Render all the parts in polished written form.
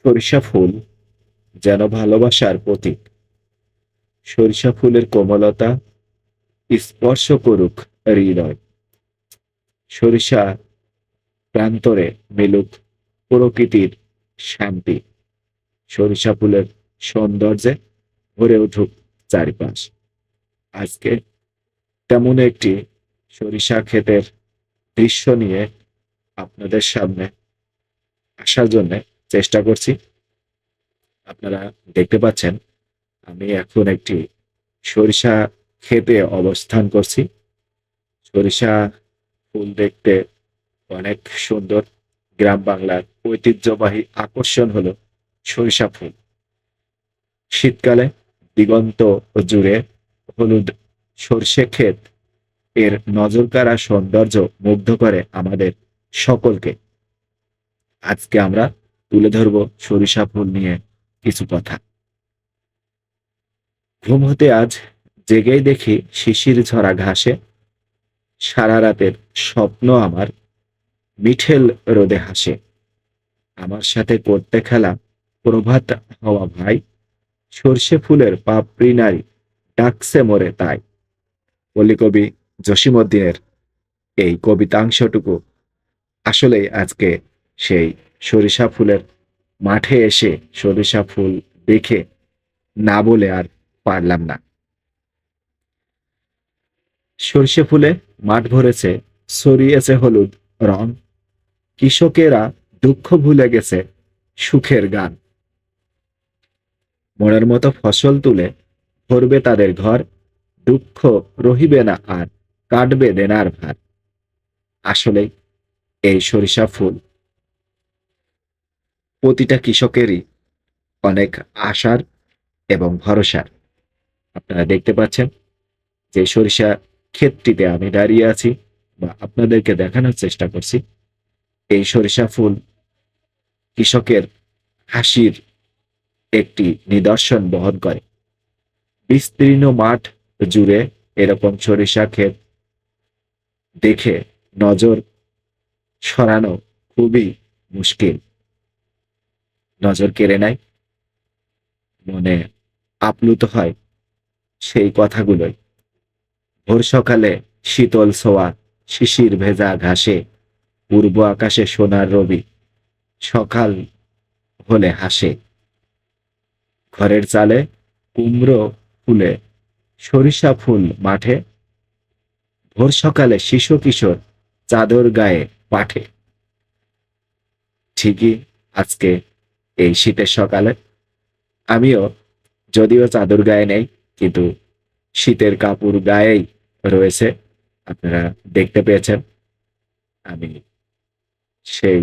সরিষা ফুল যেন ভালোবাসার প্রতীক। সরিষা ফুলের কোমলতা স্পর্শ করুক হৃদয়। সরিষা প্রান্তরে মিলুক প্রকৃতির শান্তি। সরিষা ফুলের সৌন্দর্যে ভরে উঠুক চারিপাশ। আজকে তেমন একটি সরিষা ক্ষেতের দৃশ্য নিয়ে আপনাদের সামনে আসার জন্য চেষ্টা করছি। আপনারা দেখতে পাচ্ছেন আমি এখন একটি সরিষা ক্ষেতে অবস্থান করছি। সরিষা ফুল দেখতে অনেক সুন্দর। গ্রাম বাংলার ঐতিহ্যবাহী আকর্ষণ হলো সরিষা ফুল। শীতকালে দিগন্ত জুড়ে হলুদ সর্ষে ক্ষেত এর নজরকাড়া সৌন্দর্য মুগ্ধ করে আমাদের সকলকে। আজকে আমরা তুলে ধরব সরিষা ফুল নিয়ে কিছু কথা। ঘুম হতে আজ জেগেই দেখি শিশির ঝরা ঘাসে সারা রাতের স্বপ্ন আমার মিঠেল রোদে হাসে। আমার সাথে করতে খেলা প্রভাত হওয়া ভাই, সর্ষে ফুলের পাপড়ি নারী ডাকছে মোরে তাই। পল্লী কবি জসীমউদ্দিনের এই কবিতাংশটুকু আসলেই আজকে সেই সরিষা ফুলের মাঠে এসে সরিষা ফুল দেখে না বলে আর পারলাম না। সরিষা ফুলে মাঠ ভরেছে, ছড়িয়েছে হলুদ রং। কৃষকেরা দুঃখ ভুলে গেছে সুখের গান। মনের মতো ফসল তুলে ভরবে তাদের ঘর। দুঃখ রহিবে না আর, কাটবে দেনার ভার। আসলেই এই সরিষা ফুল প্রতিটা কৃষকেরই অনেক আশার এবং ভরসার। আপনারা দেখতে পাচ্ছেন যে সরিষা ক্ষেতটিতে আমি দাঁড়িয়ে আছি বা আপনাদেরকে দেখানোর চেষ্টা করছি। এই সরিষা ফুল কৃষকের হাসির একটি নিদর্শন বহন করে। বিস্তীর্ণ মাঠ জুড়ে এরকম সরিষা ক্ষেত দেখে নজর সরানো খুবই মুশকিল। নজর কেড়ে নেয়, মনে আপ্লুত হয় সেই কথাগুলোই। ভোর সকালে শীতল ছোঁয়া, শিশির ভেজা ঘাসে, পূর্ব আকাশে সোনার রবি সকাল হলে হাসে। ঘরের চালে কুমড়ো ফুলে, সরিষা ফুল মাঠে, ভোর সকালে শিশু কিশোর চাদর গায়ে পাঠে। ঠিকই আজকে এই শীতের সকালে আমিও যদিও চাদর গায়ে নেই, কিন্তু শীতের কাপড় গায়েই রয়েছে। আপনারা দেখতে পেয়েছেন আমি সেই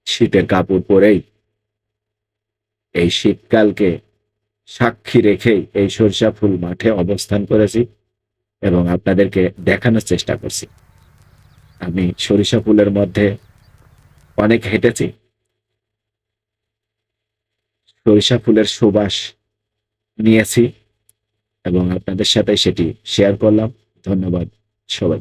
শীতের কাপড় পরেই এই শীতকালকে সাক্ষী রেখেই এই সরিষা ফুল মাঠে অবস্থান করেছি এবং আপনাদেরকে দেখানোর চেষ্টা করছি। আমি সরিষা ফুলের মধ্যে অনেক হেঁটেছি, সরিষা ফুলের সুবাস নিয়েছি এবং আপনাদের সাথে সেটি শেয়ার করলাম। ধন্যবাদ সবাই।